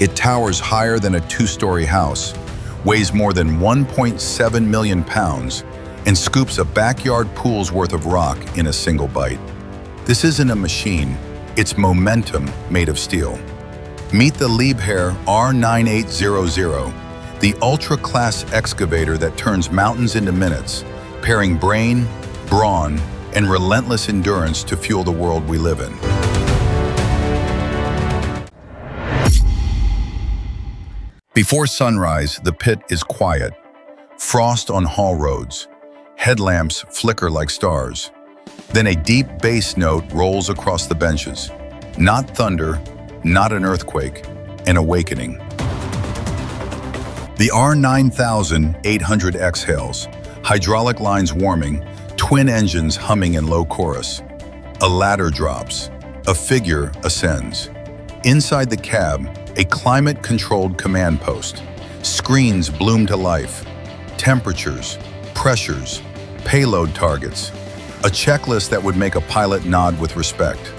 It towers higher than a two-story house, weighs more than 1.7 million pounds, and scoops a backyard pool's worth of rock in a single bite. This isn't a machine, it's momentum made of steel. Meet the Liebherr R9800, the ultra-class excavator that turns mountains into minutes, pairing brain, brawn, and relentless endurance to fuel the world we live in. Before sunrise, the pit is quiet. Frost on haul roads. Headlamps flicker like stars. Then a deep bass note rolls across the benches. Not thunder, not an earthquake, an awakening. The R9800 exhales, hydraulic lines warming, twin engines humming in low chorus. A ladder drops. A figure ascends. Inside the cab, a climate-controlled command post. Screens bloom to life. Temperatures, pressures, payload targets. A checklist that would make a pilot nod with respect.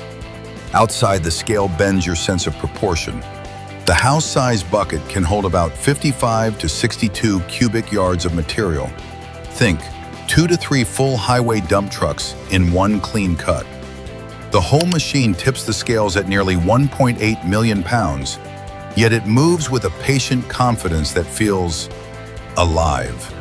Outside, the scale bends your sense of proportion. The house-sized bucket can hold about 55 to 62 cubic yards of material. Think 2 to 3 full highway dump trucks in one clean cut. The whole machine tips the scales at nearly 1.8 million pounds, yet it moves with a patient confidence that feels alive.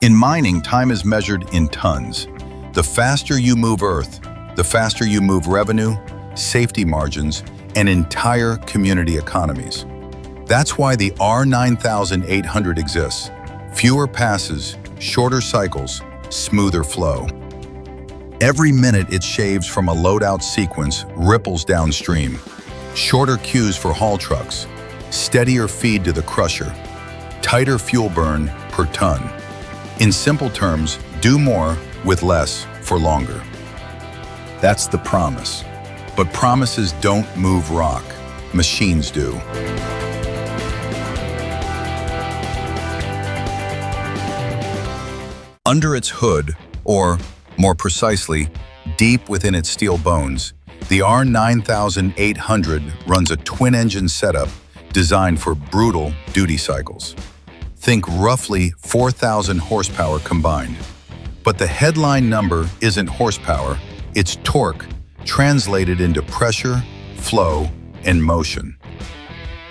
In mining, time is measured in tons. The faster you move earth, the faster you move revenue, safety margins, and entire community economies. That's why the R9800 exists. Fewer passes, shorter cycles, smoother flow. Every minute it shaves from a loadout sequence ripples downstream. Shorter queues for haul trucks, steadier feed to the crusher, tighter fuel burn per ton. In simple terms, do more with less for longer. That's the promise. But promises don't move rock. Machines do. Under its hood, or more precisely, deep within its steel bones, the R9800 runs a twin-engine setup designed for brutal duty cycles. Think roughly 4,000 horsepower combined. But the headline number isn't horsepower, it's torque translated into pressure, flow, and motion.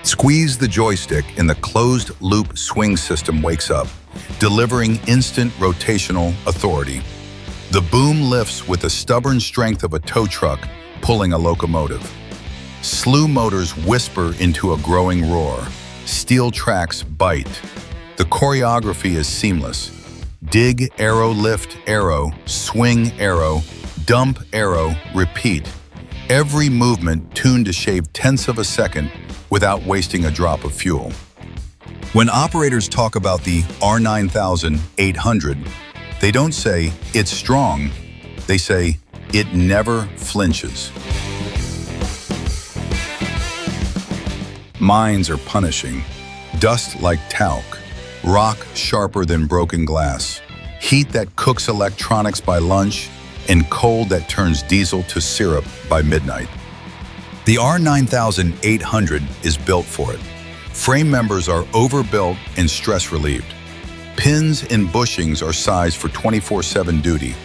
Squeeze the joystick and the closed-loop swing system wakes up, delivering instant rotational authority. The boom lifts with the stubborn strength of a tow truck pulling a locomotive. Slew motors whisper into a growing roar. Steel tracks bite. The choreography is seamless. Dig, arrow, lift, arrow, swing, arrow, dump, arrow, repeat. Every movement tuned to shave tenths of a second without wasting a drop of fuel. When operators talk about the R9800, they don't say it's strong, they say it never flinches. Mines are punishing. Dust like talc, rock sharper than broken glass, heat that cooks electronics by lunch, and cold that turns diesel to syrup by midnight. The R9800 is built for it. Frame members are overbuilt and stress-relieved. Pins and bushings are sized for 24/7 duty.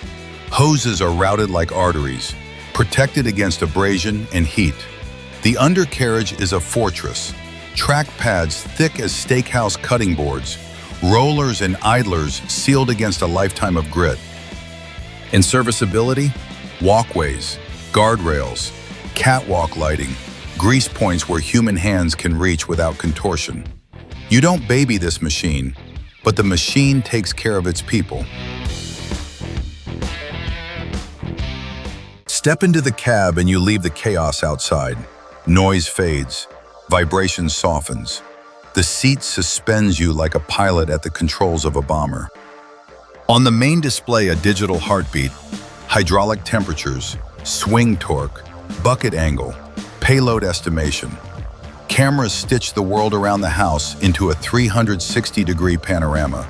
Hoses are routed like arteries, protected against abrasion and heat. The undercarriage is a fortress. Track pads thick as steakhouse cutting boards, rollers and idlers sealed against a lifetime of grit. In serviceability, walkways, guardrails, catwalk lighting, grease points where human hands can reach without contortion. You don't baby this machine, but the machine takes care of its people. Step into the cab and you leave the chaos outside. Noise fades, vibration softens. The seat suspends you like a pilot at the controls of a bomber. On the main display, a digital heartbeat, hydraulic temperatures, swing torque, bucket angle, payload estimation. Cameras stitch the world around the house into a 360-degree panorama.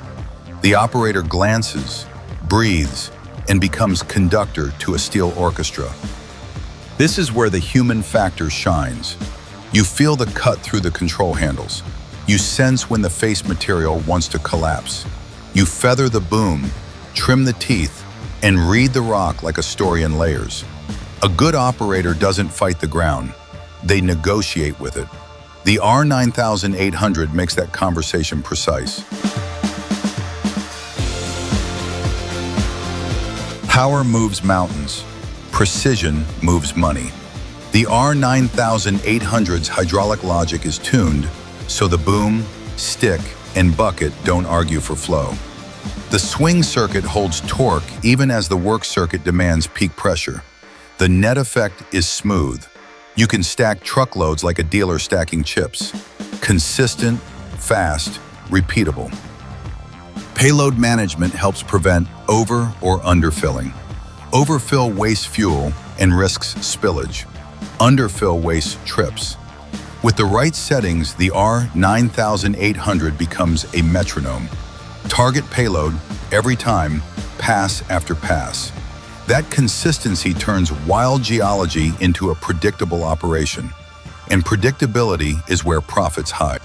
The operator glances, breathes, and becomes conductor to a steel orchestra. This is where the human factor shines. You feel the cut through the control handles. You sense when the face material wants to collapse. You feather the boom, trim the teeth, and read the rock like a story in layers. A good operator doesn't fight the ground. They negotiate with it. The R9800 makes that conversation precise. Power moves mountains. Precision moves money. The R9800's hydraulic logic is tuned so the boom, stick, and bucket don't argue for flow. The swing circuit holds torque even as the work circuit demands peak pressure. The net effect is smooth. You can stack truckloads like a dealer stacking chips. Consistent, fast, repeatable. Payload management helps prevent over or underfilling. Overfill wastes fuel and risks spillage. Underfill wastes trips. With the right settings, the R9800 becomes a metronome. Target payload every time, pass after pass. That consistency turns wild geology into a predictable operation. And predictability is where profits hide.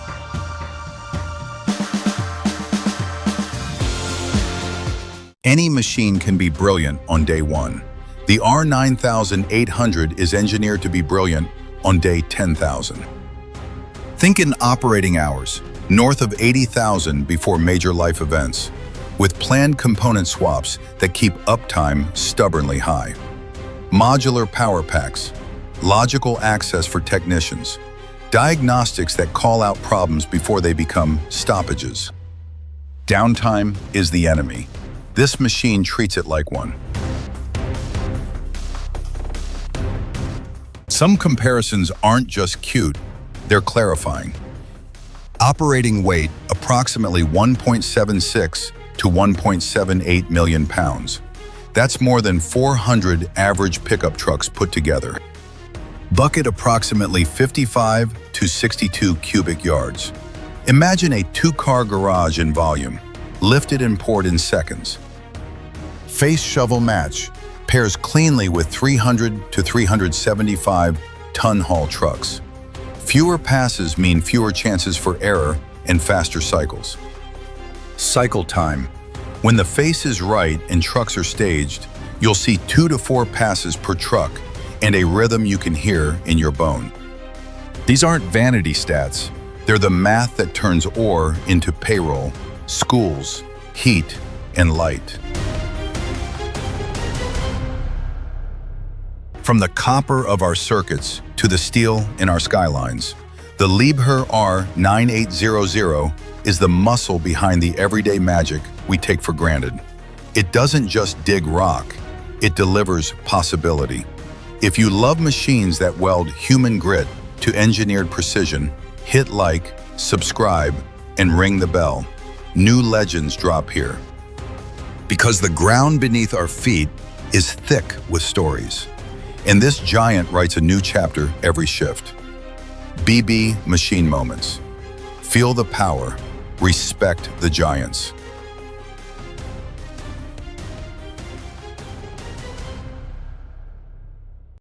Any machine can be brilliant on day one. The R9800 is engineered to be brilliant on day 10,000. Think in operating hours, north of 80,000 before major life events, with planned component swaps that keep uptime stubbornly high. Modular power packs, logical access for technicians, diagnostics that call out problems before they become stoppages. Downtime is the enemy. This machine treats it like one. Some comparisons aren't just cute, they're clarifying. Operating weight, approximately 1.76 to 1.78 million pounds. That's more than 400 average pickup trucks put together. Bucket, approximately 55 to 62 cubic yards. Imagine a two-car garage in volume, lifted and poured in seconds. Face shovel match, pairs cleanly with 300 to 375 ton haul trucks. Fewer passes mean fewer chances for error and faster cycles. Cycle time. When the face is right and trucks are staged, you'll see 2 to 4 passes per truck and a rhythm you can hear in your bone. These aren't vanity stats. They're the math that turns ore into payroll, schools, heat, and light. From the copper of our circuits to the steel in our skylines, the Liebherr R9800 is the muscle behind the everyday magic we take for granted. It doesn't just dig rock, it delivers possibility. If you love machines that weld human grit to engineered precision, hit like, subscribe, and ring the bell. New legends drop here. Because the ground beneath our feet is thick with stories. And this giant writes a new chapter every shift. BB Machine Moments. Feel the power. Respect the giants.